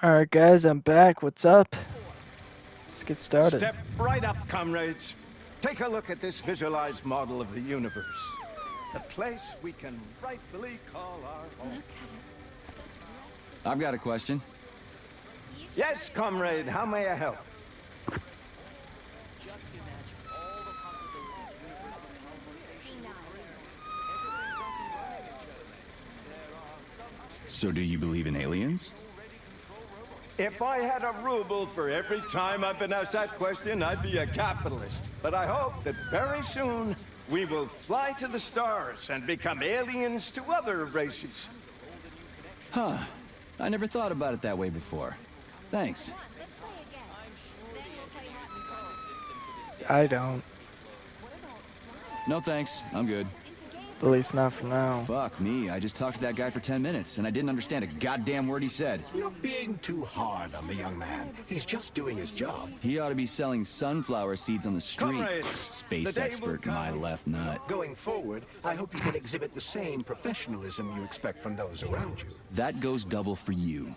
Alright guys, I'm back. What's up? Let's get started. Step right up, comrades. Take a look at this visualized model of the universe. The place we can rightfully call our home. I've got a question. Yes, comrade, how may I help? So do you believe in aliens? If I had a ruble for every time I've been asked that question, I'd be a capitalist. But I hope that very soon we will fly to the stars and become aliens to other races. Huh. I never thought about it that way before. Thanks. I don't. No thanks. I'm good. At least not for now. Fuck me. I just talked to that guy for 10 minutes, and I didn't understand a goddamn word he said. You're being too hard on the young man. He's just doing his job. He ought to be selling sunflower seeds on the street. Comrades, Space the day expert will in my come. left nut. Going forward, I hope you can exhibit the same professionalism you expect from those around you. That goes double for you.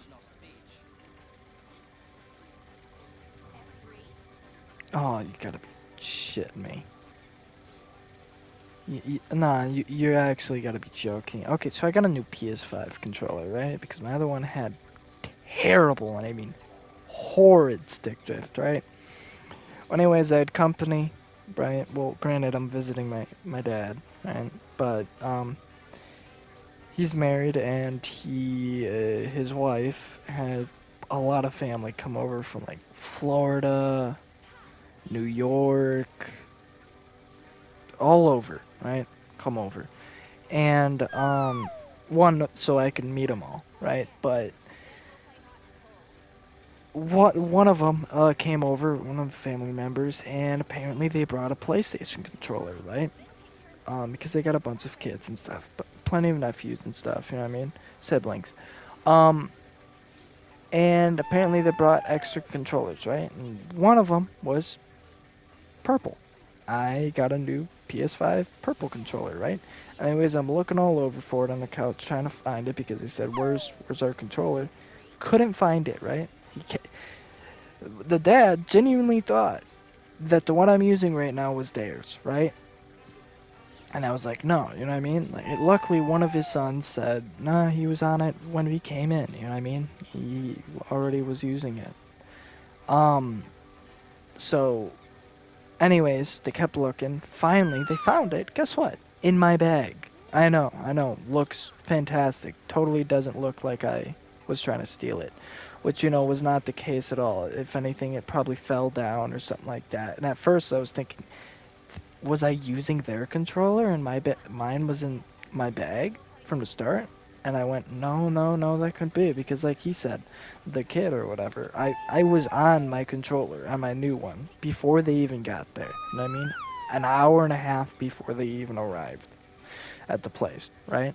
Oh, you gotta be shitting me. Nah, you actually gotta be joking. Okay, so I got a new PS5 controller, right? Because my other one had terrible, and I mean horrid stick drift, right? Well, anyways, I had company, right? Well, granted, I'm visiting my dad, right? But, he's married, and his wife had a lot of family come over from, like, Florida, New York, all over, right? Come over. And, one, so I can meet them all, right? But one of them came over, one of the family members, and apparently they brought a PlayStation controller, right? Because they got a bunch of kids and stuff, but plenty of nephews and stuff, you know what I mean? Siblings. And apparently they brought extra controllers, right? And one of them was purple. I got a new PS5 purple controller, right? Anyways, I'm looking all over for it on the couch trying to find it because they said, where's our controller? Couldn't find it, right? The dad genuinely thought that the one I'm using right now was theirs, right? And I was like, no, you know what I mean? Like, luckily, one of his sons said, nah, he was on it when we came in, you know what I mean? He already was using it. So, anyways, they kept looking. Finally, they found it. Guess what? In my bag. I know. Looks fantastic. Totally doesn't look like I was trying to steal it. Which, you know, was not the case at all. If anything, it probably fell down or something like that. And at first, I was thinking, was I using their controller and mine was in my bag from the start? And I went, no, that couldn't be, because like he said, the kid or whatever, I was on my controller, on my new one, before they even got there, you know what I mean? An hour and a half before they even arrived at the place, right?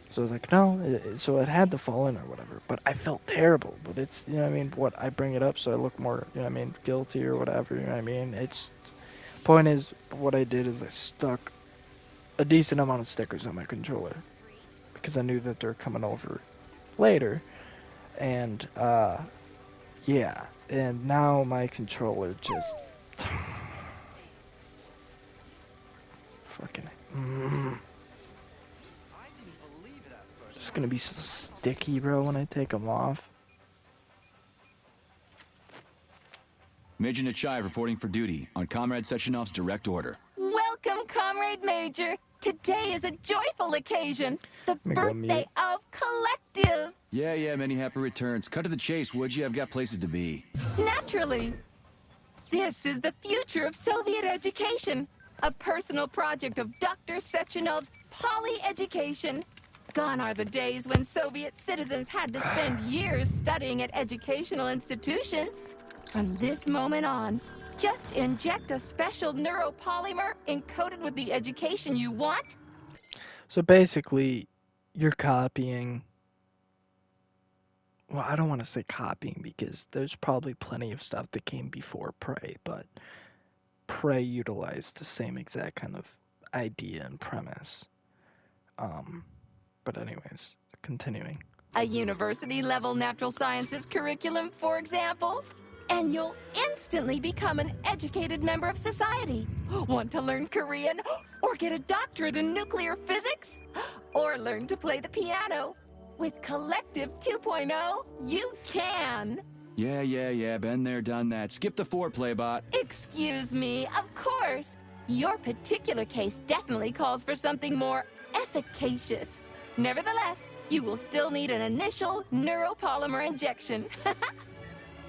So I was like, no, so it had to fall in or whatever, but I felt terrible, but it's, you know what I mean, what, I bring it up so I look more, you know what I mean, guilty or whatever, you know what I mean? It's, point is, what I did is I stuck a decent amount of stickers on my controller because I knew that they're coming over later, and yeah, and now my controller just fucking just gonna be so sticky, bro, when I take them off. Major Nechayev reporting for duty on Comrade Sechenov's direct order. Welcome, Comrade Major. Today is a joyful occasion. The me go birthday mute. of Collective. Yeah, many happy returns. Cut to the chase, would you? I've got places to be. Naturally. This is the future of Soviet education. A personal project of Dr. Sechenov's Poly-Education. Gone are the days when Soviet citizens had to spend years studying at educational institutions. From this moment on, just inject a special neuropolymer encoded with the education you want. So basically, you're copying. Well, I don't want to say copying because there's probably plenty of stuff that came before Prey, but Prey utilized the same exact kind of idea and premise. But anyways, continuing. a university-level natural sciences curriculum, for example, and you'll instantly become an educated member of society. Want to learn Korean? Or get a doctorate in nuclear physics? Or learn to play the piano? With Collective 2.0, you can! Yeah, been there, done that. Skip the foreplay, bot. Excuse me, of course. Your particular case definitely calls for something more efficacious. Nevertheless, you will still need an initial neuropolymer injection.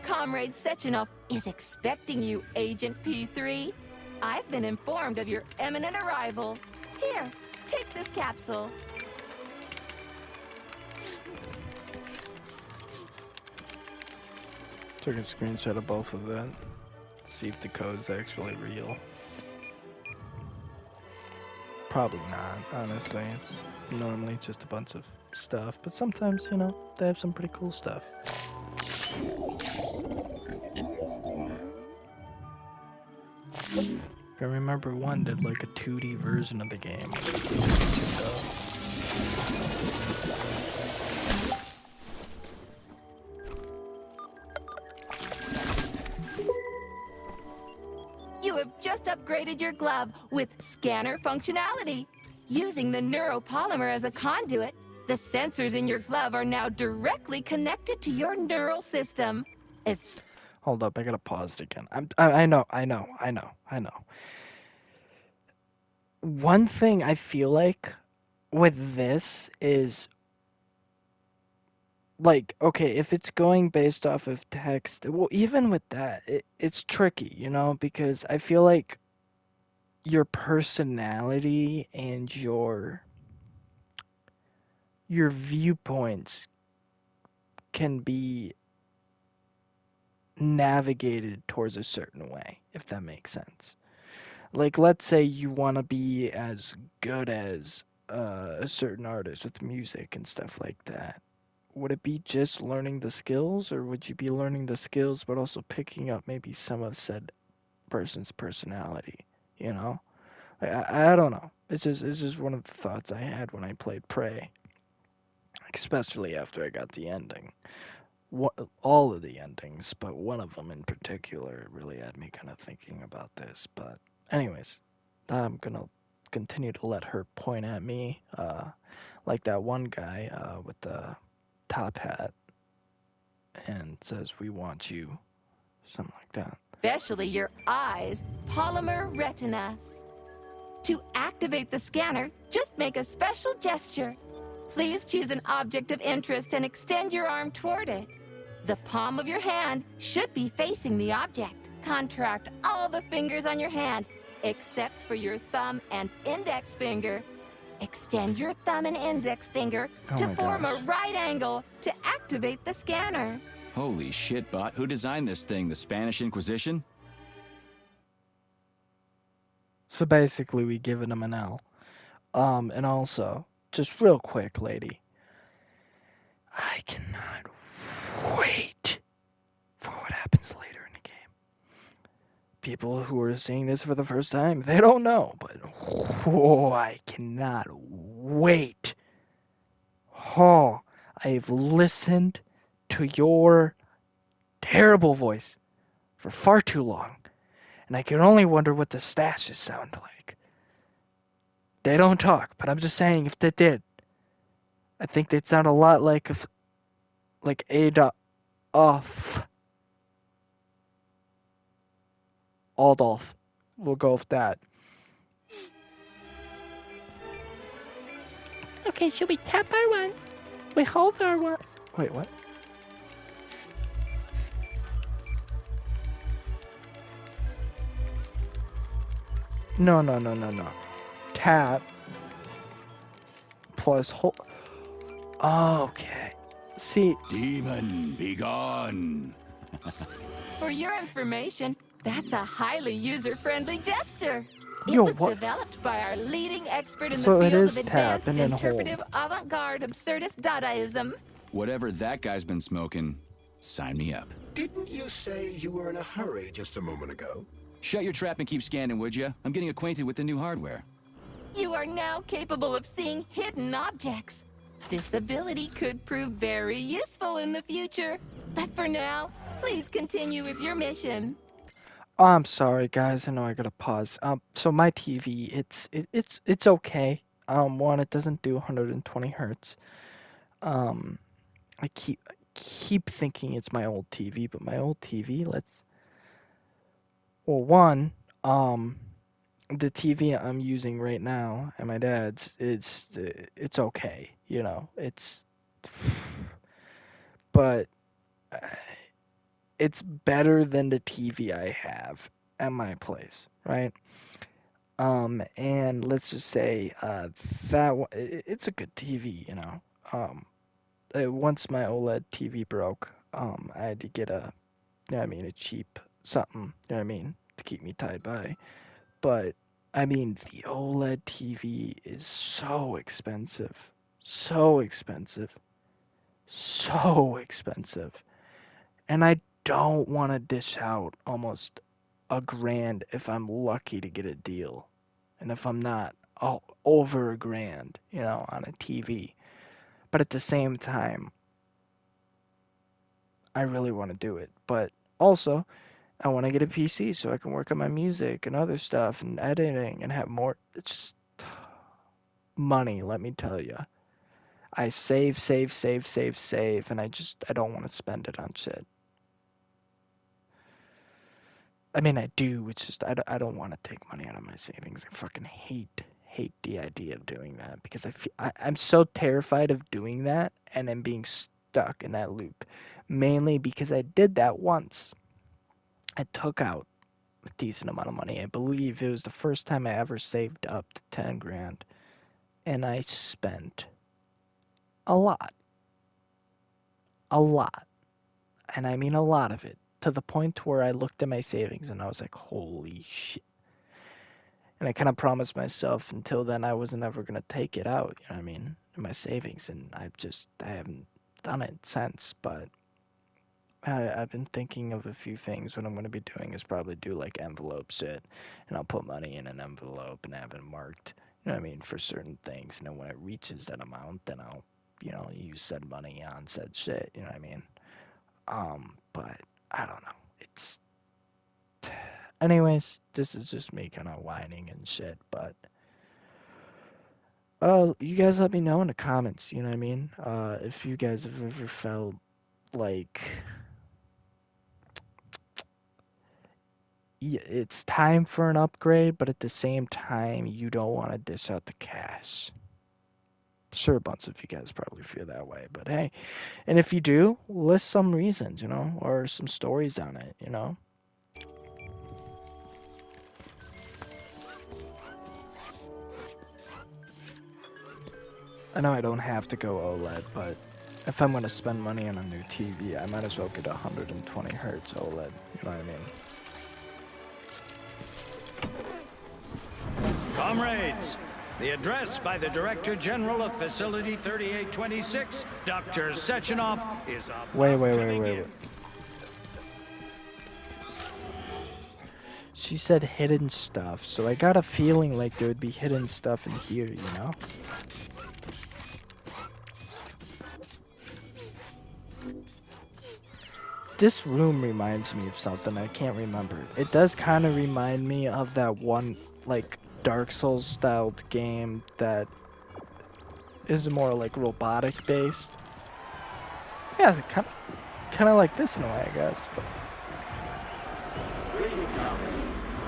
Comrade Sechenov is expecting you, Agent P3. I've been informed of your imminent arrival. Here, take this capsule. Took a screenshot of both of that. See if the code's actually real. Probably not, honestly. It's normally just a bunch of stuff, but sometimes, you know, they have some pretty cool stuff. I remember one did like a 2D version of the game. You have just upgraded your glove with scanner functionality. Using the neuropolymer as a conduit, the sensors in your glove are now directly connected to your neural system. Hold up, I gotta pause it again. I know. One thing I feel like with this is, like, okay, if it's going based off of text, well, even with that, it's tricky, you know, because I feel like your personality and your viewpoints can be navigated towards a certain way, if that makes sense. Like, let's say you want to be as good as a certain artist with music and stuff like that. Would it be just learning the skills, or would you be learning the skills but also picking up maybe some of said person's personality, you know? I don't know. It's just one of the thoughts I had when I played Prey, especially after I got the ending. All of the endings, but one of them in particular really had me kind of thinking about this. But anyways, I'm gonna continue to let her point at me, like that one guy with the top hat, and says, "We want you," something like that. Especially your eyes, polymer retina. To activate the scanner, just make a special gesture. Please choose an object of interest and extend your arm toward it. The palm of your hand should be facing the object. Contract all the fingers on your hand, except for your thumb and index finger. Extend your thumb and index finger to form a right angle to activate the scanner. Holy shit, bot. Who designed this thing? The Spanish Inquisition? So basically, we given him an L. And also, just real quick, lady, I cannot wait for what happens later in the game. People who are seeing this for the first time, they don't know, but I cannot wait. Oh, I've listened to your terrible voice for far too long, and I can only wonder what the stashes sound like. They don't talk, but I'm just saying, if they did, I think they'd sound a lot like Adolf. Adolf. We'll go with that. Okay, should we tap R1? We hold R1. Wait, what? No. Tap plus hold. Oh, okay. See. Demon, be gone. For your information, that's a highly user-friendly gesture. It Yo, was what? developed by our leading expert in So the it field is of tap advanced and then interpretive avant-garde absurdist Dadaism. Whatever that guy's been smoking, sign me up. Didn't you say you were in a hurry just a moment ago? Shut your trap and keep scanning, would you? I'm getting acquainted with the new hardware. You are now capable of seeing hidden objects. This ability could prove very useful in the future. But for now, please continue with your mission. Oh, I'm sorry, guys. I know I gotta pause. So my TV, it's okay. One, it doesn't do 120 hertz. I keep thinking it's my old TV, but my old TV, well, one, the TV I'm using right now and my dad's, it's okay, you know. But it's better than the TV I have at my place, right? And let's just say it's a good TV, you know. Once my OLED TV broke, I had to get a, you know what I mean, a cheap something, you know what I mean, to keep me tied by. But I mean, the OLED TV is so expensive, so expensive, so expensive, and I don't want to dish out almost $1,000 if I'm lucky to get a deal, and if I'm not, over $1,000, you know, on a TV. But at the same time, I really want to do it. But also, I want to get a PC so I can work on my music and other stuff and editing and have more. It's just money, let me tell you. I save, and I don't want to spend it on shit. I mean, I do. It's just I don't want to take money out of my savings. I fucking hate the idea of doing that because I'm so terrified of doing that and then being stuck in that loop. Mainly because I did that once. I took out a decent amount of money. I believe it was the first time I ever saved up to 10 grand. And I spent a lot. A lot. And I mean a lot of it. To the point where I looked at my savings and I was like, holy shit. And I kind of promised myself until then I wasn't ever going to take it out, you know what I mean, in my savings. And I haven't done it since. But I've been thinking of a few things. What I'm going to be doing is probably do like envelope shit. And I'll put money in an envelope and have it marked, you know what I mean, for certain things. And then when it reaches that amount, then I'll, you know, use said money on said shit, you know what I mean. But I don't know. Anyways, this is just me kind of whining and shit, but you guys let me know in the comments, you know what I mean? If you guys have ever felt like it's time for an upgrade, but at the same time, you don't want to dish out the cash. Sure, a bunch of you guys probably feel that way, but hey, and if you do, list some reasons, you know, or some stories on it, you know. I know I don't have to go OLED, but if I'm going to spend money on a new TV, I might as well get 120 hertz OLED, you know what I mean? Comrades, the address by the Director General of Facility 3826, Dr. Sechenov, is up. Wait. She said hidden stuff, so I got a feeling like there would be hidden stuff in here, you know? This room reminds me of something, I can't remember. It does kind of remind me of that one, like, Dark Souls styled game that is more like robotic based. Yeah, kind of like this in a way, I guess. But...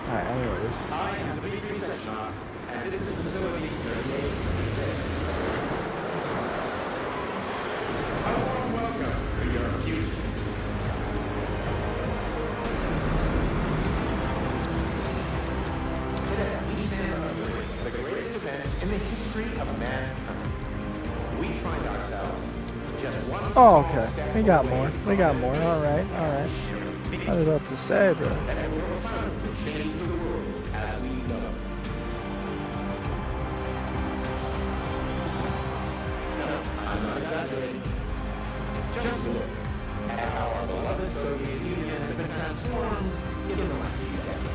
Alright, anyways. I am Dmitry Sechenov, and this is Facility 3826. A warm welcome to your future. Today, we stand on the brink of the greatest event in the history of mankind. We find ourselves just one Oh, okay. We got more. Alright. I was about to say, bro. that will profoundly change the world as we know it. No, I'm not exaggerating. Just look at how our beloved Soviet Union has been transformed in the last few decades.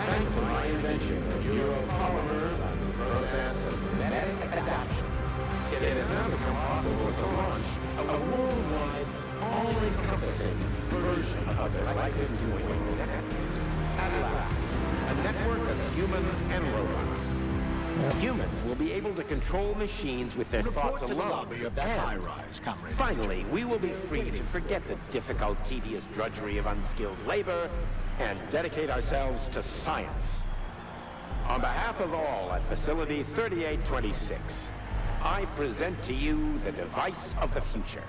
Thanks to my invention of neuropolymers and the process of genetic adoption. It has now become possible to launch a worldwide, all-encompassing version of the Collective Doing Network. At last, a network of humans and robots. Humans will be able to control machines with their Report thoughts to the alone. lobby of that And high-rise, Comrade. finally, we will be free to forget the difficult, tedious drudgery of unskilled labor and dedicate ourselves to science. On behalf of all at Facility 3826, I present to you the device of the future.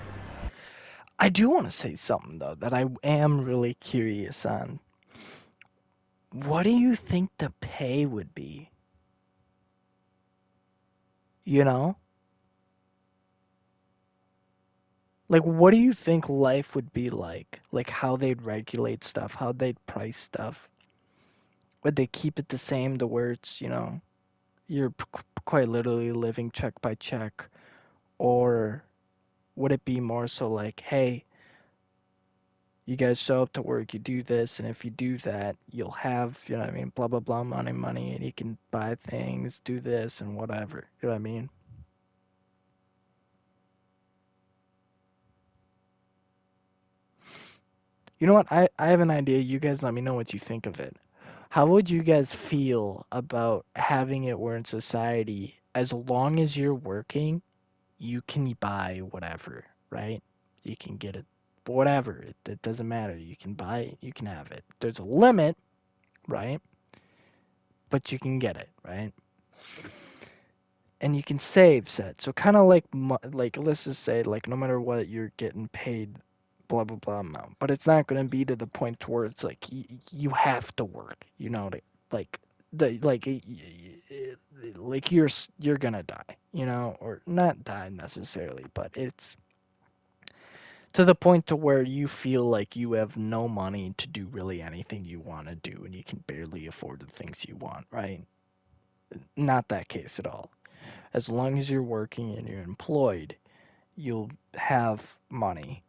I do want to say something though that I am really curious on. What do you think the pay would be? You know? Like, what do you think life would be like? Like, how they'd regulate stuff, how they'd price stuff. Would they keep it the same to where it's, you know, you're quite literally living check by check? Or would it be more so like, hey, you guys show up to work, you do this, and if you do that, you'll have, you know what I mean, blah, blah, blah, money, and you can buy things, do this, and whatever. You know what I mean? You know what? I have an idea. You guys let me know what you think of it. How would you guys feel about having it where in society, as long as you're working, you can buy whatever, right? You can get it, whatever. It doesn't matter. You can buy it, you can have it. There's a limit, right? But you can get it, right? And you can save set. So kind of like let's just say like no matter what you're getting paid blah blah blah amount, but it's not going to be to the point to where it's like you have to work, you know, like you're gonna die, you know, or not die necessarily, but it's to the point to where you feel like you have no money to do really anything you want to do, and you can barely afford the things you want, right? Not that case at all. As long as you're working and you're employed, you'll have money.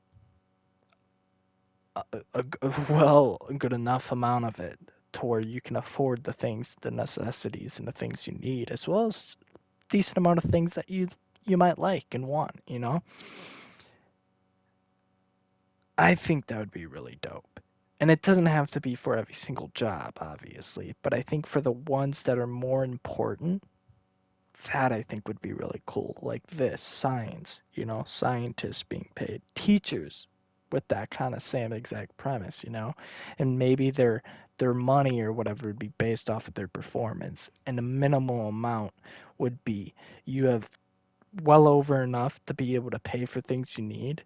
A good enough amount of it to where you can afford the things, the necessities, and the things you need, as well as decent amount of things that you might like and want, you know? I think that would be really dope. And it doesn't have to be for every single job, obviously, but I think for the ones that are more important, that I think would be really cool. Like this, science, you know, scientists being paid, teachers with that kind of same exact premise, you know, and maybe their money or whatever would be based off of their performance, and the minimal amount would be you have well over enough to be able to pay for things you need,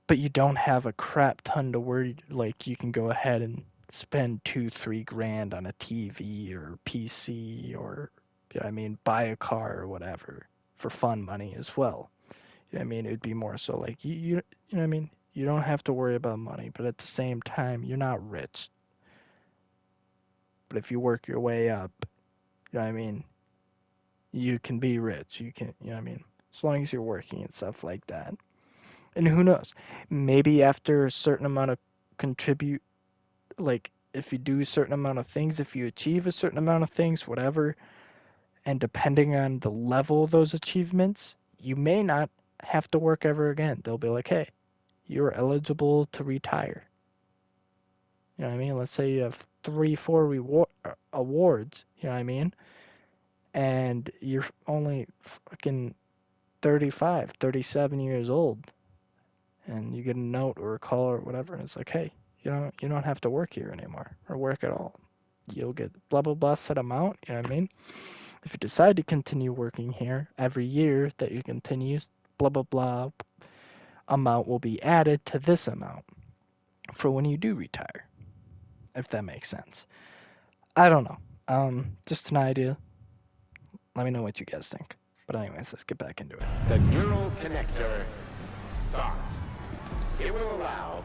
but you don't have a crap ton to worry, like you can go ahead and spend $2-3 grand on a TV or PC or, you know what I mean, buy a car or whatever for fun money as well. You know what I mean? It would be more so like you know what I mean? You don't have to worry about money, but at the same time, you're not rich. But if you work your way up, you know what I mean, you can be rich. You can, you know what I mean, as long as you're working and stuff like that. And who knows? Maybe after a certain amount of contribute, like if you do a certain amount of things, if you achieve a certain amount of things, whatever, and depending on the level of those achievements, you may not have to work ever again. They'll be like, hey, you're eligible to retire. You know what I mean? Let's say you have 3-4 awards, you know what I mean? And you're only fucking 35, 37 years old. And you get a note or a call or whatever, and it's like, hey, you don't have to work here anymore or work at all. You'll get blah, blah, blah set amount, you know what I mean? If you decide to continue working here, every year that you continue, blah, blah, blah, amount will be added to this amount for when you do retire, if that makes sense. I don't know. Just an idea. Let me know what you guys think. But anyways, let's get back into it. The neural connector, thought. It will allow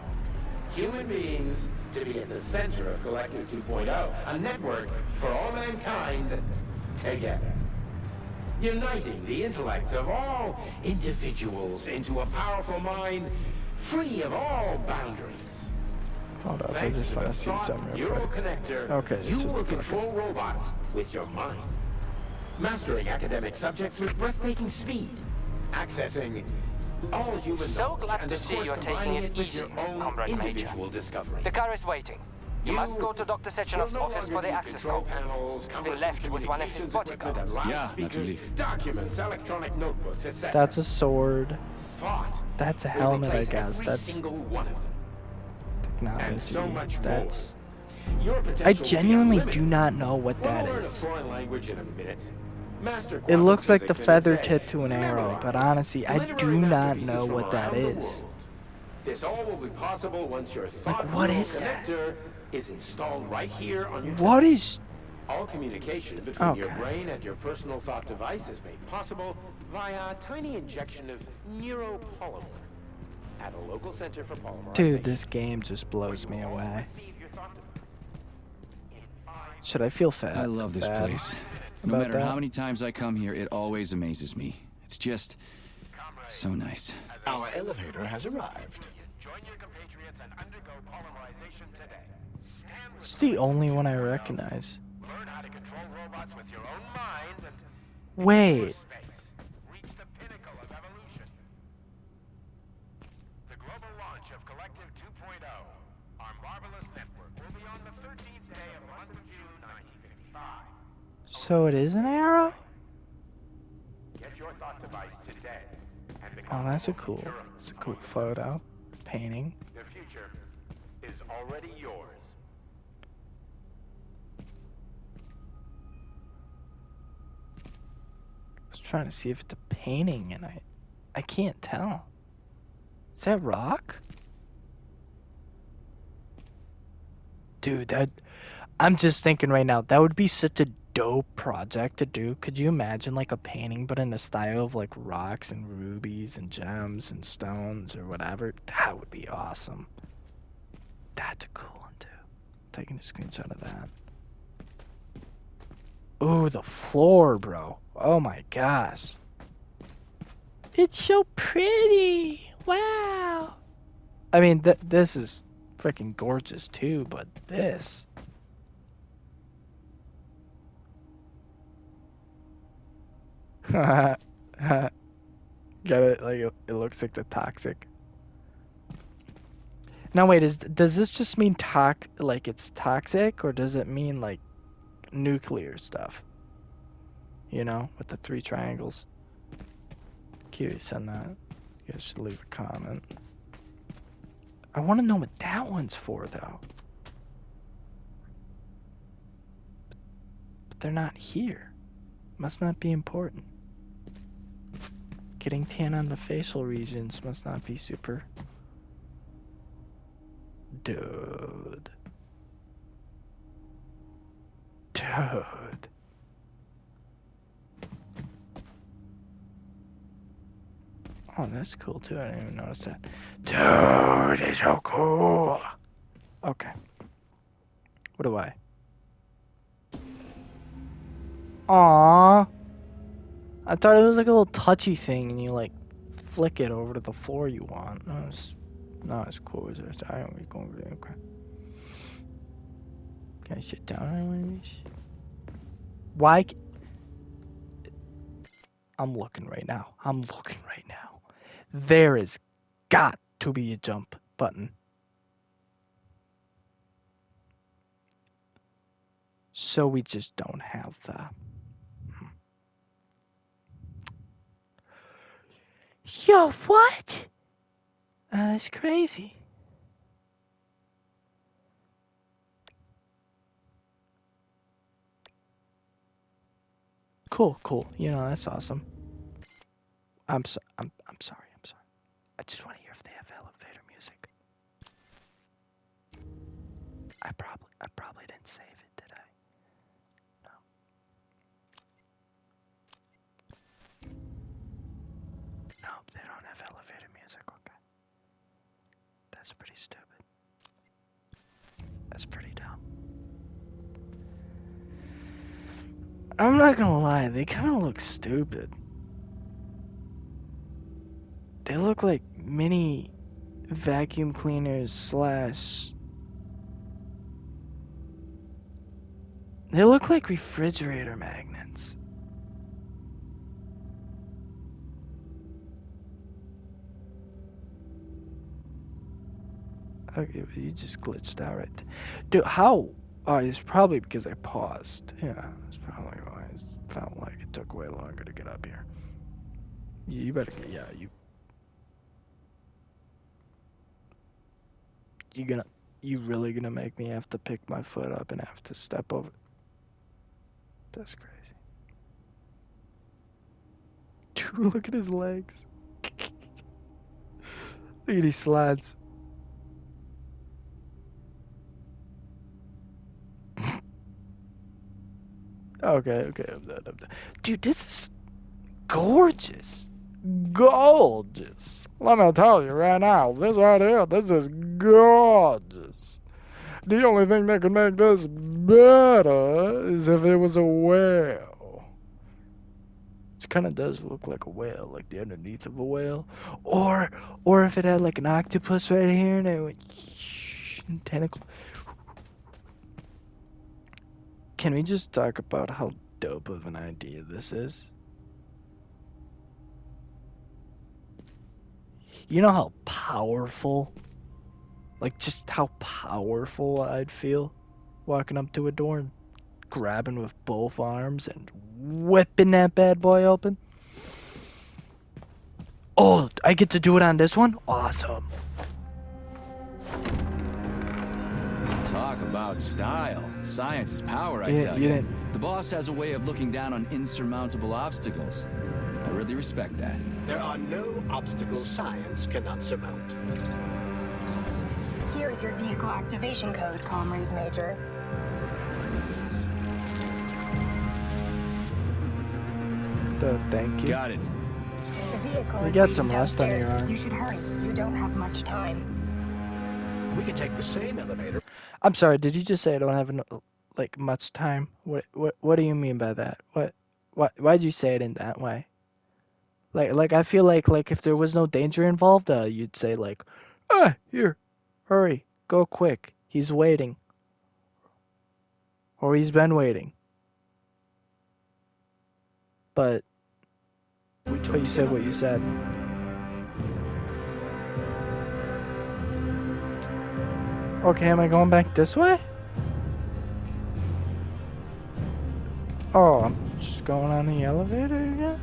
human beings to be at the center of Collective 2.0, a network for all mankind together. Uniting the intellects of all individuals into a powerful mind free of all boundaries. Hold up, I Thanks just to want the to see thought something real neural quick. connector, Okay, you this is will perfect. control robots with your mind. mastering academic subjects with breathtaking speed, accessing all human So knowledge, glad and to of see course you're taking combining it with easy, your own Comrade Major. individual discovery. The car is waiting. You must go to Dr. Sechenov's You'll no office longer for the need access control code. panels, It's been cumbersome left with one of his communications equipment, bodyguards. and Yeah, loudspeakers, naturally. documents, electronic notebooks, etc. That's a sword. Thought That's a will helmet, I replace guess. every That's single one of them. technology. And so much That's. more. Your I potential will be genuinely unlimited. do not know what We'll that learn a is. foreign language in a minute. Master It quantum looks like the physics in a feather day. tip to an arrow, but Memorize honestly, I literary do not masterpieces know from what that around the is. world. This all will be possible once your thought what neural is that? connector is installed right here on your What tablet. is? All communication between your Okay. brain and your personal thought device is made possible via a tiny injection of neuropolymer at a local center for polymerization. Dude, this game just blows me away. Should I feel fat? I love this bad place. No about matter how that? many times I come here, it always amazes me. It's just so nice. Our elevator has arrived. Join your compatriots and undergo polymerization today. Stand with It's the only one I recognize. learn how to control robots with your own mind and Wait. space. Reach the pinnacle of evolution. The global launch of Collective 2.0, our marvelous network, will be on the 13th day of the month of June 1955. So it is an arrow? Get your thought device today and Oh, become that's a the cool. future of It's a cool photo. Painting. The future is already yours. I was trying to see if it's a painting, and I can't tell. Is that rock? Dude, I'm just thinking right now, that would be such a dope project to do. Could you imagine like a painting, but in the style of like rocks and rubies and gems and stones or whatever? That would be awesome. That's a cool one too. Taking a screenshot of that. Ooh, the floor, bro. Oh my gosh. It's so pretty. Wow. I mean, this is freaking gorgeous too, but this. Get it? Like it looks like the toxic. Now wait, does this just mean like it's toxic, or does it mean like nuclear stuff? You know, with the 3 triangles. Curious on that. You guys should leave a comment. I want to know what that one's for, though. But they're not here. Must not be important. Getting tan on the facial regions must not be super. Dude. Dude. Oh, that's cool too. I didn't even notice that. Dude, it's so cool. Okay. What do I? Aww. I thought it was like a little touchy thing, and you like flick it over to the floor you want. No, it's not as cool as this. I don't go over there. Okay. Can I sit down on one of these? Why? I'm looking right now. I'm looking right now. There is got to be a jump button. So we just don't have the. Yo, what? That's crazy. Cool. You know, that's awesome. I'm sorry. I just want to hear if they have elevator music. I probably didn't save it, did I? No, they don't have elevator music. Okay. That's pretty stupid. That's pretty dumb. I'm not gonna lie, they kind of look stupid. They look like mini vacuum cleaners / they look like refrigerator magnets. Okay, you just glitched out right. Dude, how? Oh, it's probably because I paused. Yeah, it's probably why it felt like it took way longer to get up here. You better get, yeah, you really gonna make me have to pick my foot up and have to step over? That's crazy. Dude, look at his legs. Look at these slides. Okay, I'm done. Dude, this is gorgeous. Gorgeous. Let me tell you right now, this right here, this is gorgeous. The only thing that could make this better is if it was a whale. It kind of does look like a whale, like the underneath of a whale. Or if it had like an octopus right here and it went tentacle. Can we just talk about how dope of an idea this is? You know how powerful, like just how powerful I'd feel walking up to a door and grabbing with both arms and whipping that bad boy open? Oh, I get to do it on this one? Awesome. Talk about style. Science is power, I tell you. The boss has a way of looking down on insurmountable obstacles. I really respect that. There are no obstacles science cannot surmount. Here's your vehicle activation code, Comrade Major. Thank you. Got it. The vehicle You is got waiting some rust on your downstairs. arm. You should hurry. You don't have much time. We can take the same elevator. I'm sorry, did you just say I don't have like much time? What do you mean by that? Why'd you say it in that way? Like I feel like if there was no danger involved, you'd say like, here, hurry, go quick. He's waiting. Or he's been waiting. But you said what you said. Okay, am I going back this way? Oh, I'm just going on the elevator again?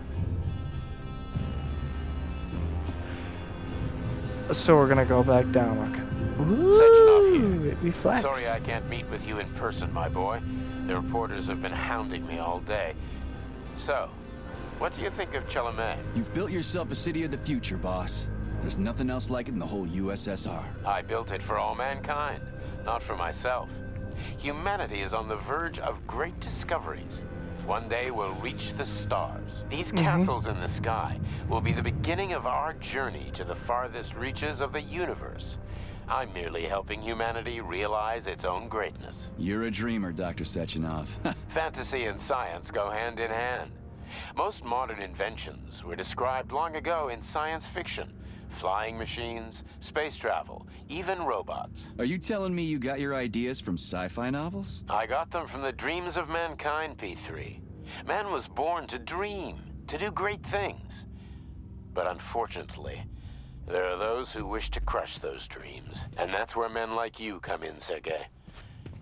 So we're gonna go back down, okay. Sechenov here. It reflects. Sorry I can't meet with you in person, my boy. The reporters have been hounding me all day. So, what do you think of Chalamet? You've built yourself a city of the future, boss. There's nothing else like it in the whole USSR. I built it for all mankind, not for myself. Humanity is on the verge of great discoveries. One day we'll reach the stars. These castles in the sky will be the beginning of our journey to the farthest reaches of the universe. I'm merely helping humanity realize its own greatness. You're a dreamer, Dr. Sechenov. Fantasy and science go hand in hand. Most modern inventions were described long ago in science fiction. Flying machines, space travel, even robots. Are you telling me you got your ideas from sci-fi novels? I got them from the dreams of mankind, P3. Man was born to dream, to do great things. But unfortunately, there are those who wish to crush those dreams. And that's where men like you come in, Sergei.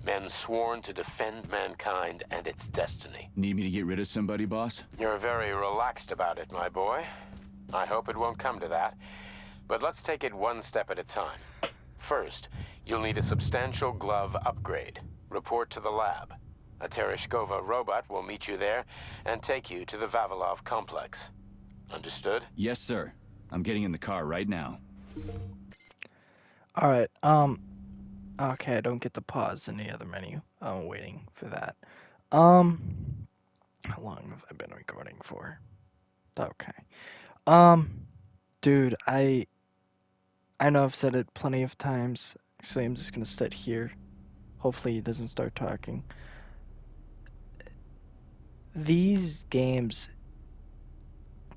Men sworn to defend mankind and its destiny. Need me to get rid of somebody, boss? You're very relaxed about it, my boy. I hope it won't come to that. But let's take it one step at a time. First, you'll need a substantial glove upgrade. Report to the lab. A Tereshkova robot will meet you there and take you to the Vavilov complex. Understood? Yes, sir. I'm getting in the car right now. Alright, okay, I don't get to pause in the other menu. I'm waiting for that. How long have I been recording for? Okay. Dude, I know I've said it plenty of times. Actually, I'm just gonna sit here. Hopefully he doesn't start talking. These games,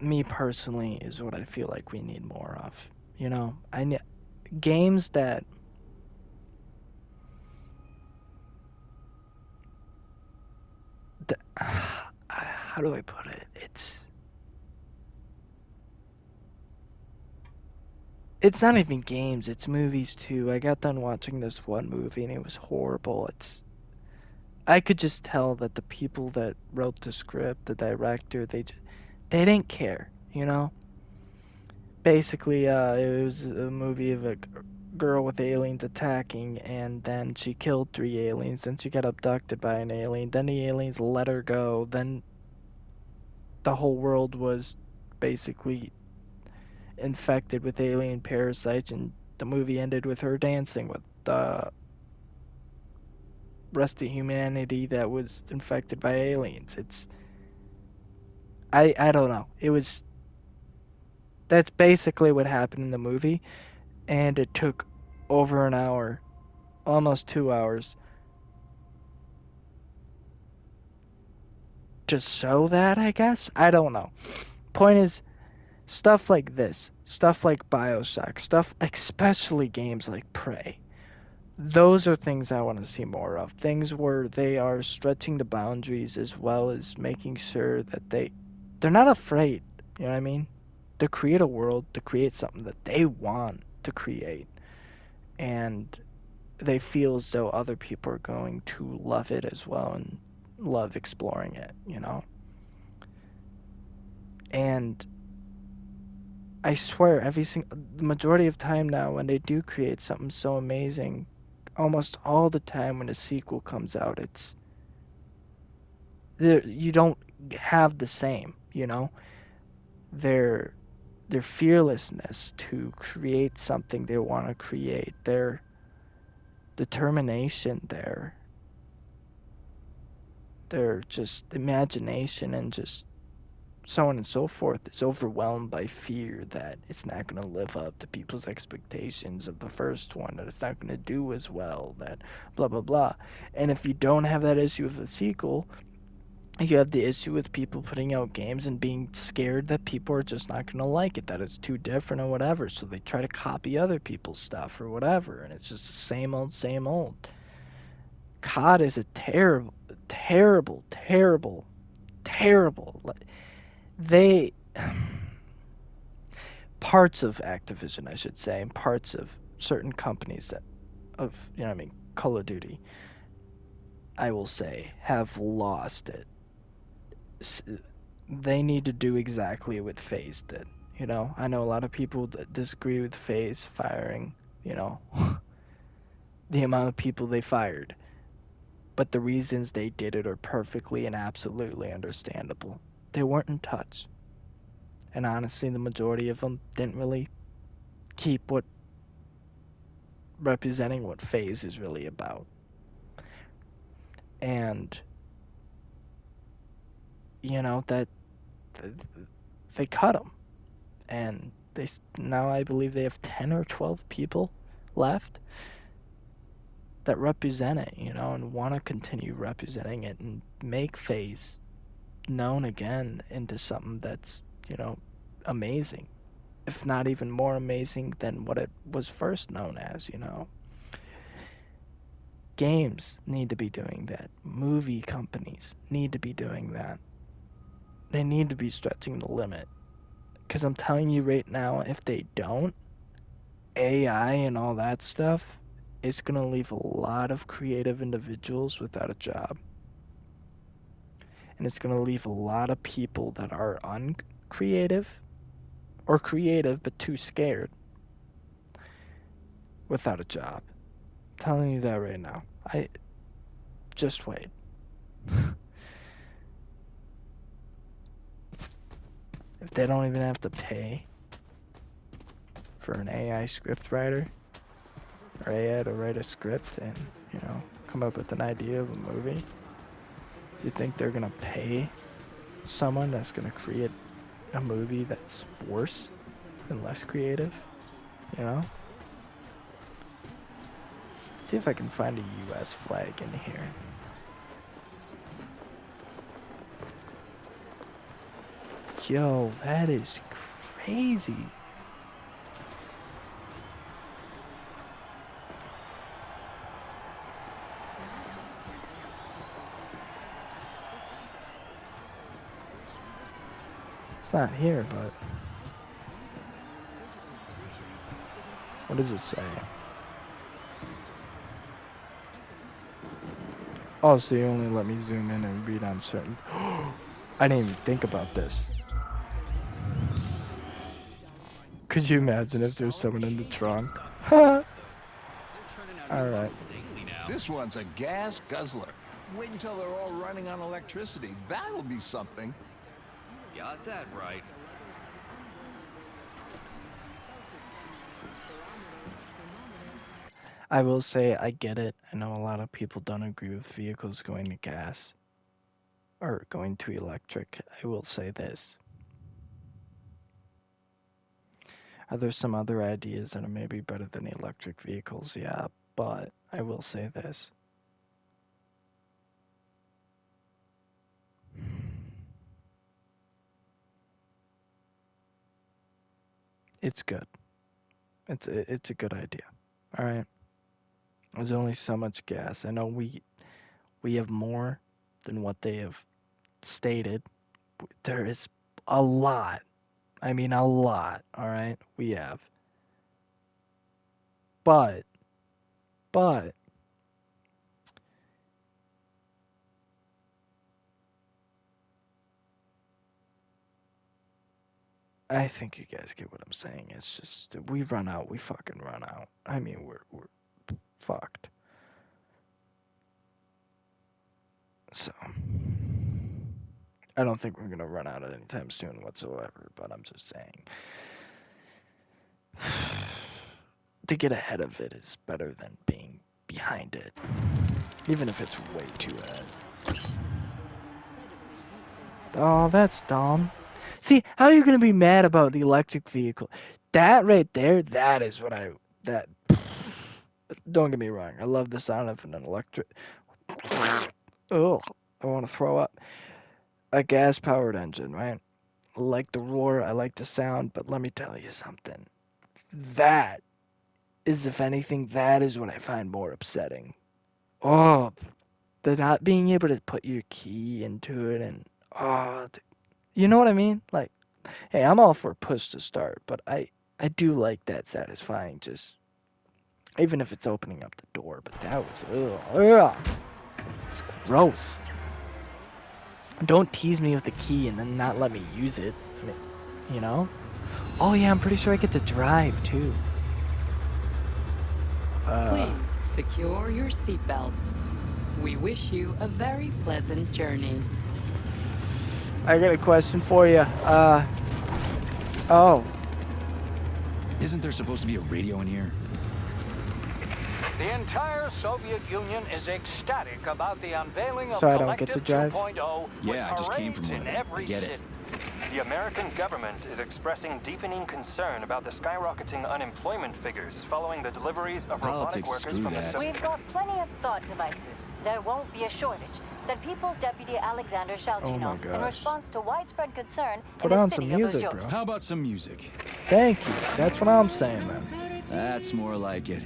me personally, is what I feel like we need more of. You know, I need games that how do I put it? It's not even games, it's movies too. I got done watching this one movie and it was horrible. I could just tell that the people that wrote the script, the director, they didn't care, you know? Basically, it was a movie of a girl with aliens attacking, and then she killed 3 aliens, then she got abducted by an alien, then the aliens let her go, then the whole world was basically infected with alien parasites, and the movie ended with her dancing with the rest of humanity that was infected by aliens. I don't know. That's basically what happened in the movie, and it took over an hour, almost 2 hours, to show that, I guess? I don't know. Point is, stuff like this, stuff like BioShock, stuff, especially games like Prey, those are things I want to see more of. Things where they are stretching the boundaries as well as making sure that they're not afraid, you know what I mean? To create a world, to create something that they want to create. And they feel as though other people are going to love it as well and love exploring it, you know? And I swear, the majority of time now, when they do create something so amazing, almost all the time when a sequel comes out, you don't have the same, you know? Their fearlessness to create something they want to create, their determination, their just imagination, and just so on and so forth is overwhelmed by fear that it's not going to live up to people's expectations of the first one, that it's not going to do as well, that blah blah blah. And if you don't have that issue with the sequel, you have the issue with people putting out games and being scared that people are just not going to like it, that it's too different or whatever, so they try to copy other people's stuff or whatever, and it's just the same old, same old. COD is a terrible, terrible, terrible, terrible... parts of Activision, I should say, and parts of certain companies Call of Duty, I will say, have lost it. They need to do exactly what FaZe did, you know? I know a lot of people that disagree with FaZe firing, you know, the amount of people they fired. But the reasons they did it are perfectly and absolutely understandable. They weren't in touch. And honestly, the majority of them didn't really keep representing what FaZe is really about. And, you know, that they cut them. And now I believe they have 10 or 12 people left that represent it, you know, and want to continue representing it and make FaZe known again into something that's, you know, amazing, if not even more amazing than what it was first known as, you know. Games need to be doing that. Movie companies need to be doing that. They need to be stretching the limit. Because I'm telling you right now, if they don't, AI and all that stuff, it's going to leave a lot of creative individuals without a job. And it's going to leave a lot of people that are uncreative or creative but too scared without a job. I'm telling you that right now. Just wait. If they don't even have to pay for an AI script writer or AI to write a script and, you know, come up with an idea of a movie, you think they're gonna pay someone that's gonna create a movie that's worse and less creative? You know? See if I can find a US flag in here. Yo, that is crazy. It's not here, but What does it say? Oh, so you only let me zoom in and read on certain... I didn't even think about this. Could you imagine if there's someone in the trunk? Alright. This one's a gas guzzler. Wait until they're all running on electricity. That'll be something. Got that right. I will say, I get it. I know a lot of people don't agree with vehicles going to gas. Or going to electric. I will say this. Are there some other ideas that are maybe better than electric vehicles? Yeah, but I will say this. It's good. It's a good idea. All right. There's only so much gas. I know we have more than what they have stated. There is a lot. I mean, a lot. All right. We have. But I think you guys get what I'm saying. It's just we run out. We fucking run out. I mean, we're fucked. So I don't think we're gonna run out at any time soon whatsoever. But I'm just saying, to get ahead of it is better than being behind it, even if it's way too ahead. Oh, that's dumb. See, how are you gonna be mad about the electric vehicle? That right there, that is what don't get me wrong, I love the sound of an electric... Oh, I want to throw up. A gas-powered engine, right? I like the roar, I like the sound, but let me tell you something. That is, if anything, that is what I find more upsetting. Oh, the not being able to put your key into it and... Oh, you know what I mean? Like, hey, I'm all for push to start, but I do like that satisfying, just... Even if it's opening up the door, but that was... Ugh. It's gross. Don't tease me with the key and then not let me use it. I mean, you know? Oh yeah, I'm pretty sure I get to drive, too. Please secure your seatbelt. We wish you a very pleasant journey. I got a question for you. Oh. Isn't there supposed to be a radio in here? The entire Soviet Union is ecstatic about the unveiling of So I don't get to Collective drive? 2.0 Yeah, I just came parades from in one of them. every I get city. it. The American government is expressing deepening concern about the skyrocketing unemployment figures following the deliveries of robotic Politics, workers screw from the that. Soviet We've got plenty of thought devices. There won't be a shortage, said People's Deputy Alexander Shalchinov in gosh. response to widespread concern Put in the on city some of music, Ozyorsk. bro. How about some music? Thank you. That's what I'm saying, man. That's more like it.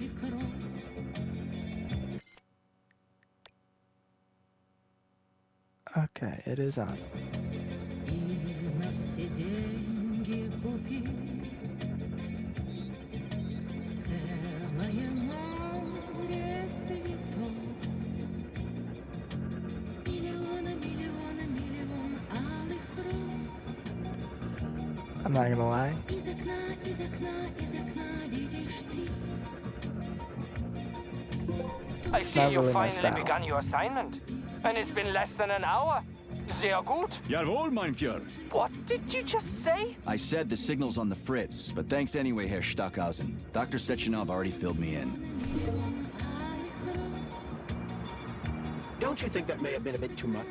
Okay, it is on. I'm not gonna lie. I see Not you really my finally style. begun your assignment. And it's been less than an hour. Sehr gut. Jawohl, mein Führer. What did you just say? I said the signal's on the fritz, but thanks anyway, Herr Stockhausen. Dr. Sechenov already filled me in. Don't you think that may have been a bit too much?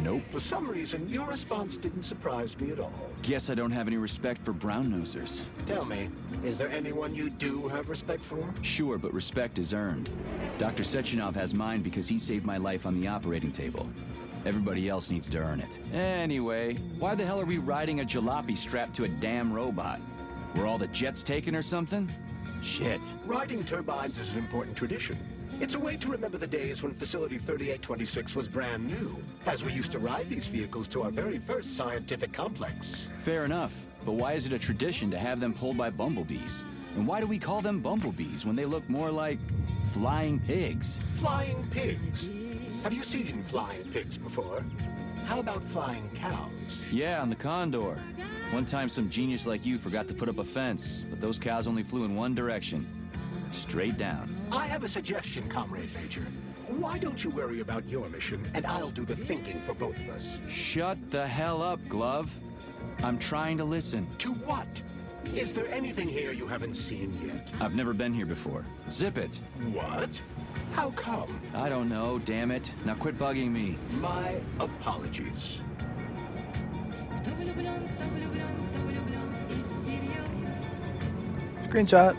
Nope. For some reason, your response didn't surprise me at all. Guess I don't have any respect for brown-nosers. Tell me, is there anyone you do have respect for? Sure, but respect is earned. Dr. Sechenov has mine because he saved my life on the operating table. Everybody else needs to earn it. Anyway, why the hell are we riding a jalopy strapped to a damn robot? Were all the jets taken or something? Shit. Riding turbines is an important tradition. It's a way to remember the days when Facility 3826 was brand new, as we used to ride these vehicles to our very first scientific complex. Fair enough, but why is it a tradition to have them pulled by bumblebees? And why do we call them bumblebees when they look more like flying pigs? Flying pigs? Have you seen flying pigs before? How about flying cows? Yeah, on the Condor. One time some genius like you forgot to put up a fence, but those cows only flew in one direction. Straight down. I have a suggestion, Comrade Major. Why don't you worry about your mission, and I'll do the thinking for both of us? Shut the hell up, Glove. I'm trying to listen. To what? Is there anything here you haven't seen yet? I've never been here before. Zip it. What? How come? I don't know, damn it. Now quit bugging me. My apologies. Screenshot.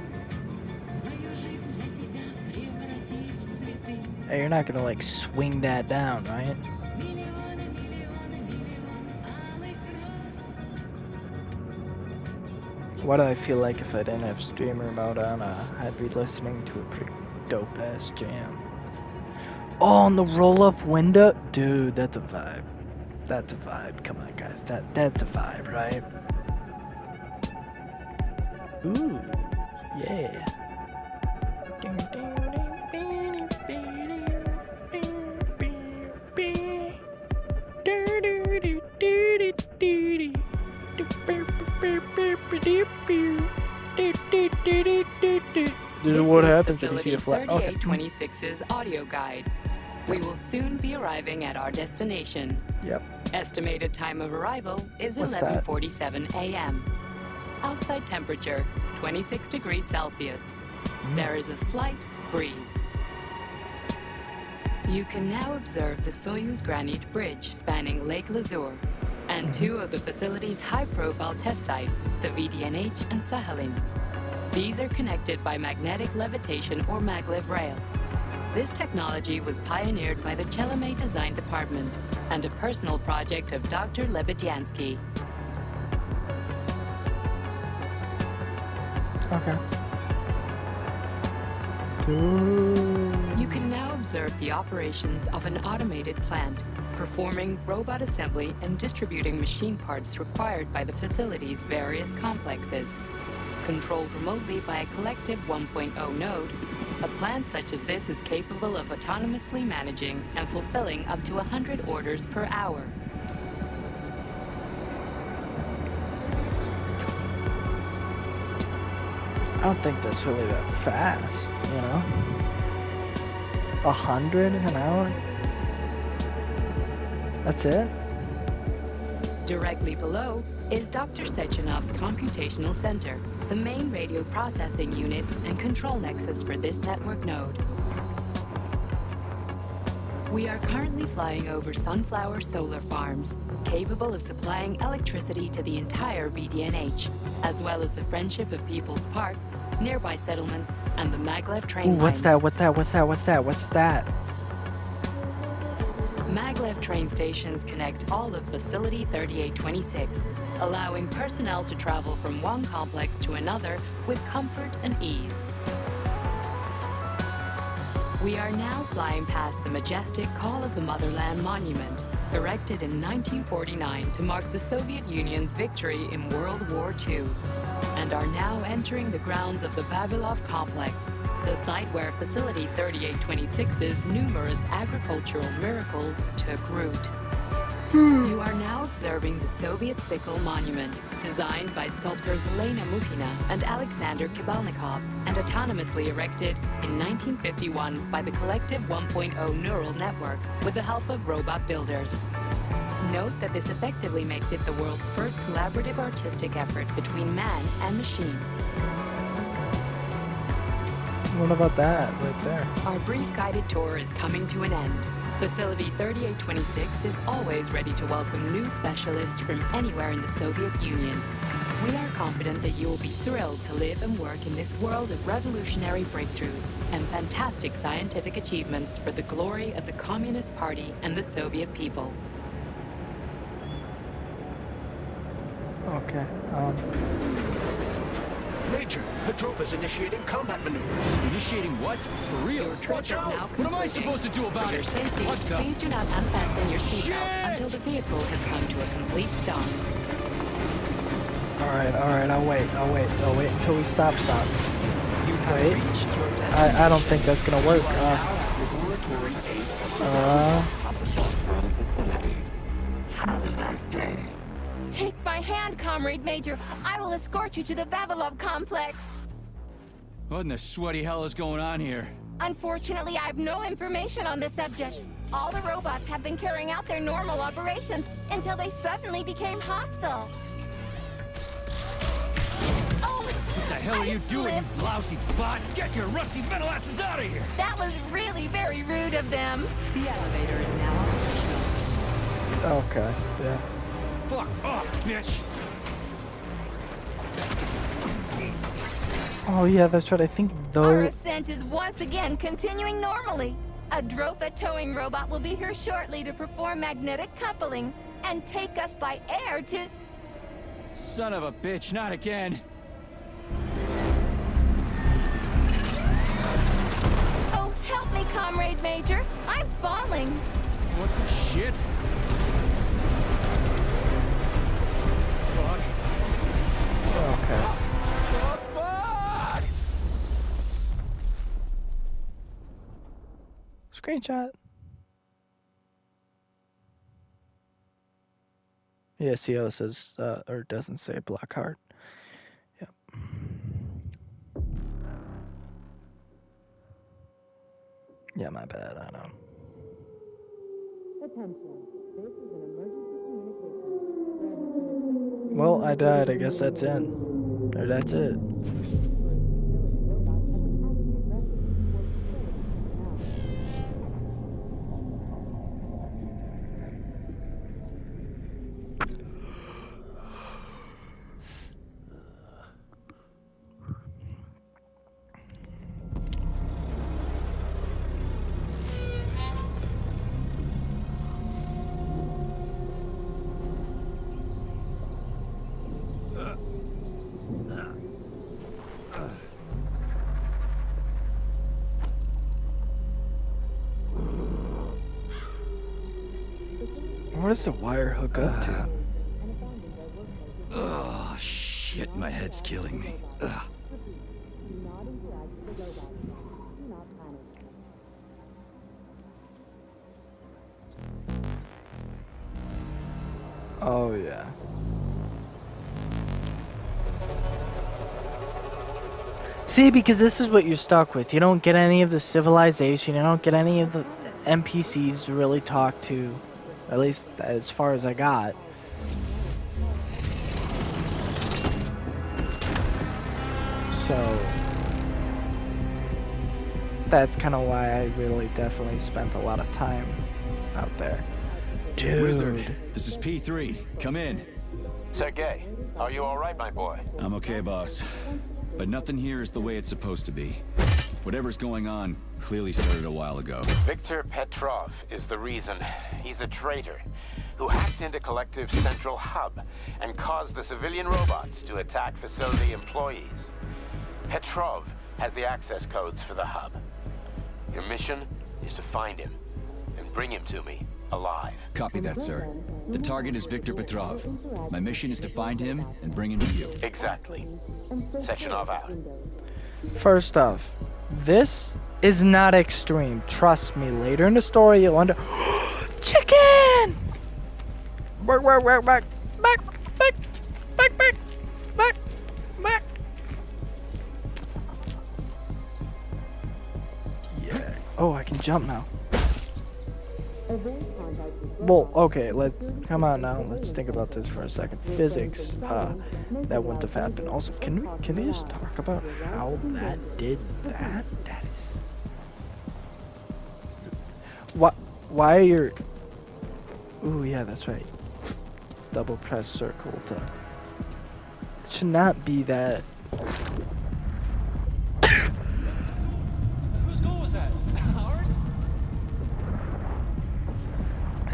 Hey, you're not gonna like swing that down, right? What do I feel like if I didn't have streamer mode on? I'd be listening to a pretty dope ass jam. Oh, and the roll up window, dude, that's a vibe. That's a vibe. Come on, guys, that's a vibe, right? Ooh, yeah. This is what happens when you see a flat. Okay. 3826's audio guide. We will soon be arriving at our destination. Yep. Estimated time of arrival is 11:47 a.m. Outside temperature 26 degrees Celsius. There is a slight breeze. You can now observe the Soyuz Granite Bridge spanning Lake Lazur and two of the facility's high-profile test sites, the VDNH and Sakhalin. These are connected by magnetic levitation or maglev rail. This technology was pioneered by the Chelomey Design Department and a personal project of Dr. Lebedyansky. Okay. You can now observe the operations of an automated plant, performing robot assembly and distributing machine parts required by the facility's various complexes. Controlled remotely by a collective 1.0 node, a plant such as this is capable of autonomously managing and fulfilling up to 100 orders per hour. I don't think that's really that fast, you know? 100 an hour? That's it? Directly below is Dr. Sechenov's computational center, the main radio processing unit and control nexus for this network node. We are currently flying over sunflower solar farms, capable of supplying electricity to the entire VDNH, as well as the Friendship of People's Park, nearby settlements, and the maglev train lines. What's that? Maglev train stations connect all of Facility 3826, allowing personnel to travel from one complex to another with comfort and ease. We are now flying past the majestic Call of the Motherland Monument, erected in 1949 to mark the Soviet Union's victory in World War II, and are now entering the grounds of the Vavilov Complex, the site where Facility 3826's numerous agricultural miracles took root. You are now observing the Soviet Sickle Monument, designed by sculptors Elena Mukhina and Alexander Kibalnikov, and autonomously erected in 1951 by the Collective 1.0 Neural Network with the help of robot builders. Note that this effectively makes it the world's first collaborative artistic effort between man and machine. What about that right there? Our brief guided tour is coming to an end. Facility 3826 is always ready to welcome new specialists from anywhere in the Soviet Union. We are confident that you will be thrilled to live and work in this world of revolutionary breakthroughs and fantastic scientific achievements for the glory of the Communist Party and the Soviet people. Okay, Major, Petrov is initiating combat maneuvers. Initiating what? For real? Your trip is now What am I supposed to do about For your it? safety, What the? please do not unfasten your seatbelt until the vehicle has come to a complete stop. Alright, I'll wait until we stop. Wait. I don't think that's gonna work. Take my hand, Comrade Major. I will escort you to the Vavilov complex. What in the sweaty hell is going on here? Unfortunately, I have no information on the subject. All the robots have been carrying out their normal operations until they suddenly became hostile. Oh, What the hell are you doing, you lousy bots? Get your rusty metal asses out of here! that was really very rude of them. The elevator is now operational. Okay, yeah. Fuck off, bitch! Oh yeah, that's right. I think Our though. ascent is once again continuing normally. A Drofa towing robot will be here shortly to perform magnetic coupling and take us by air to... Son of a bitch, not again. Oh, help me, Comrade Major. I'm falling. What the shit? Fuck. Okay. Oh, fuck! Screenshot. Yeah, CO says, or doesn't say black heart. Yep. Yeah, my bad, I know. Well, I died, I guess that's it. Or that's it. What does the wire hook up to? Oh, shit, my head's killing me. Ugh. Oh, yeah. See, because this is what you're stuck with. You don't get any of the civilization, you don't get any of the NPCs to really talk to. At least as far as I got. So that's kind of why I really definitely spent a lot of time out there. Dude. Wizard, this is P3. Come in. Sergei, are you all right, my boy? I'm okay, boss. But nothing here is the way it's supposed to be. Whatever's going on clearly started a while ago. Viktor Petrov is the reason. He's a traitor who hacked into Collective's central hub and caused the civilian robots to attack facility employees. Petrov has the access codes for the hub. Your mission is to find him and bring him to me alive. Copy that, sir. The target is Viktor Petrov. My mission is to find him and bring him to you. Exactly. Sechenov out. First off, this is not extreme. Trust me, later in the story you'll under chicken! Back. Yeah. Oh, I can jump now. Well, okay, come on now. Let's think about this for a second. Physics, that wouldn't have happened. Also, can we just talk about how that did that? That is. Why are your? Ooh, yeah, that's right. Double press circle to. It should not be that. Whose goal was that? Ours?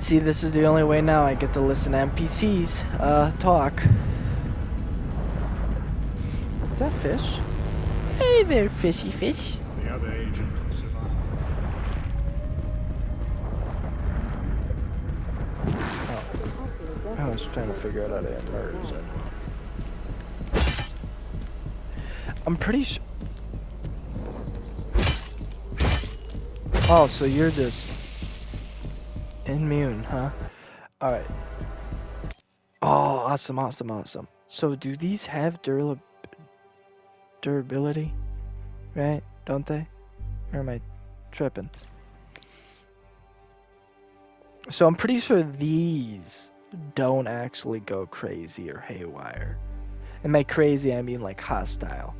See, this is the only way now I get to listen to NPCs talk. Is that fish? Hey there, fishy fish. The other agent survived. Oh. I was trying to figure out how to immerse it. I'm pretty sure. Oh, so you're just immune, huh? All right. Oh, awesome, awesome, awesome. So do these have durability? Right? Don't they? Or am I tripping? So I'm pretty sure these don't actually go crazy or haywire. And by crazy, I mean like hostile.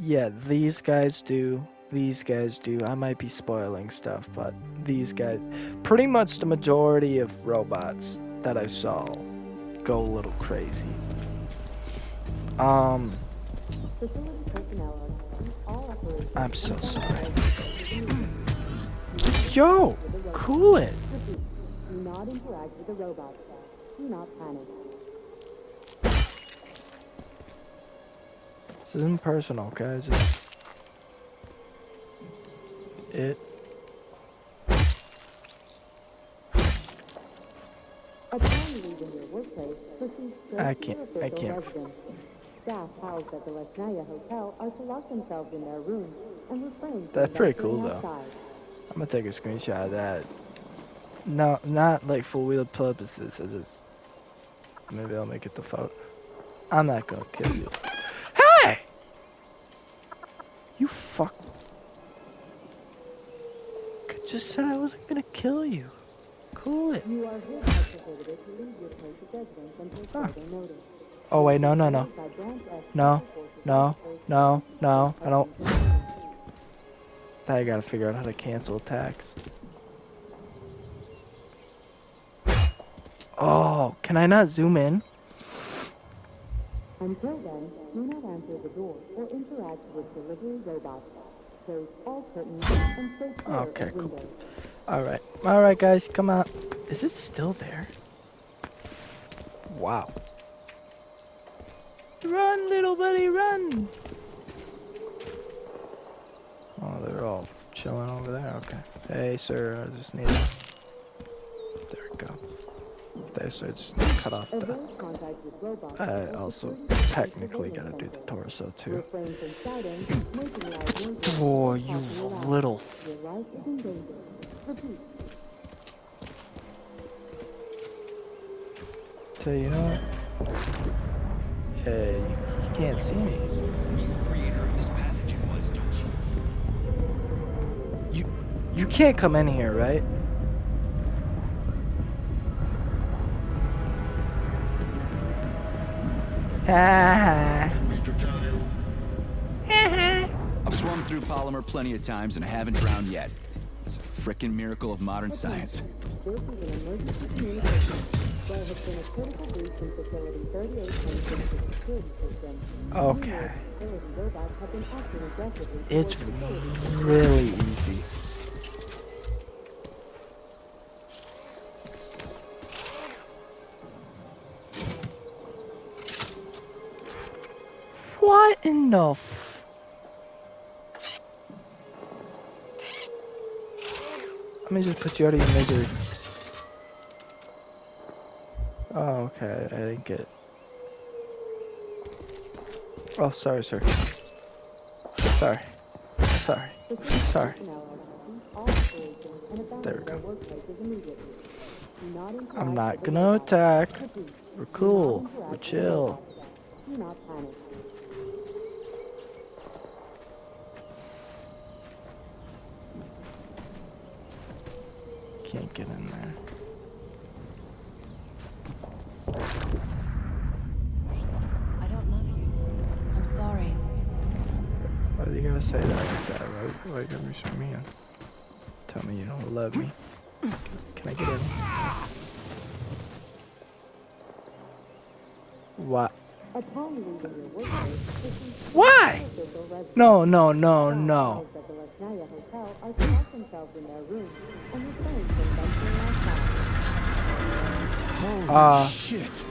Yeah, these guys do. These guys do. I might be spoiling stuff, but these guys, pretty much the majority of robots that I saw go a little crazy. I'm so sorry. Yo, cool it. Do not interact with the robots. Do not panic. This isn't personal, guys. It's it. I can't. Staff housed at the Lesnaya Hotel are to lock themselves in their rooms and refrain from That's pretty cool, venturing though. outside. I'm gonna take a screenshot of that. No, not like for real purposes. I just maybe I'll make it the photo. I'm not gonna kill you. Hey! You fuck. I just said I wasn't gonna kill you. Cool it. You are hereby prohibited to leave your place of residence until further notice. Oh wait, no, no, no. No, no, no, no. I don't. I gotta figure out how to cancel attacks. Oh, can I not zoom in? Until then, do not answer the door or interact with delivery robots. Close all curtains and stay clear Okay, of cool. windows. Alright, guys, come on. Is it still there? Wow. Run, little buddy, run! Oh, they're all chilling over there. Okay. Hey, sir, I just need to... There we go. There, sir, just need to cut off that. I also technically gotta do the torso, too. Oh, you little... So, you know what? Hey, you can't see me. You can't come in here, right? I've swum through polymer plenty of times and I haven't drowned yet. It's a frickin' miracle of modern science. This is an emergency communication. There has been a critical breach in facility 3826 security system. Okay. Facility robots have been acting aggressively. It's really easy. What in the Let me just put you out of your misery. Oh, okay, I didn't get it. Oh, sorry, sir. Sorry. Sorry. Sorry. There we go. I'm not gonna attack. We're cool. We're chill. Do not panic. Can't get in there. I don't love you. I'm sorry. Why do you gotta say that like that? Why you gotta be so mean? Tell me you don't love me. Can I get in? What? Why? No, no, no, no. Shit.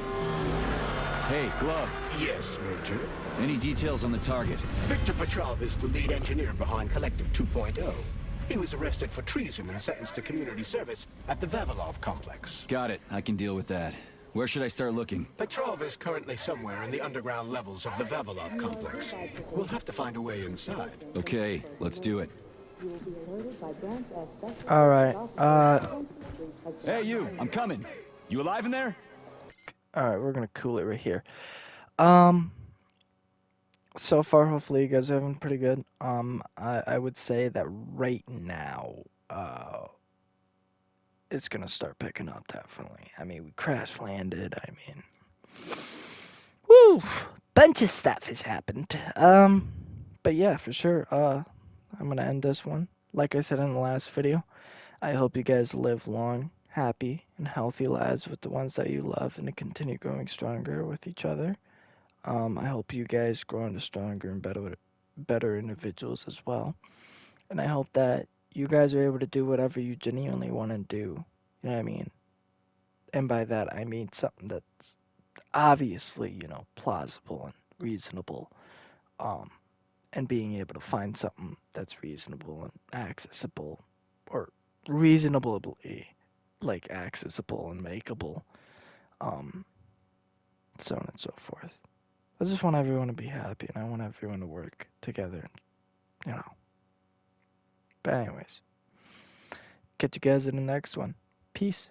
Hey, Glove. Yes, Major. Any details on the target? Victor Petrov is the lead engineer behind Collective 2.0. He was arrested for treason and sentenced to community service at the Vavilov complex. Got it. I can deal with that. Where should I start looking? Petrov is currently somewhere in the underground levels of the Vavilov complex. We'll have to find a way inside. Okay, let's do it. Alright, Hey, you! I'm coming! You alive in there? alright, we're gonna cool it right here. So far, hopefully you guys are having pretty good. I would say that right now, it's gonna start picking up, definitely. I mean, we crash landed, I mean... Woo! Bunch of stuff has happened. But yeah, for sure, I'm gonna end this one. Like I said in the last video, I hope you guys live long, happy, and healthy lives with the ones that you love and to continue growing stronger with each other. I hope you guys grow into stronger and better individuals as well. And I hope that you guys are able to do whatever you genuinely want to do. You know what I mean? And by that, I mean something that's obviously, you know, plausible and reasonable. And being able to find something that's reasonable and accessible, or reasonably, like, accessible and makeable, so on and so forth. I just want everyone to be happy, and I want everyone to work together, you know. But anyways, catch you guys in the next one. Peace.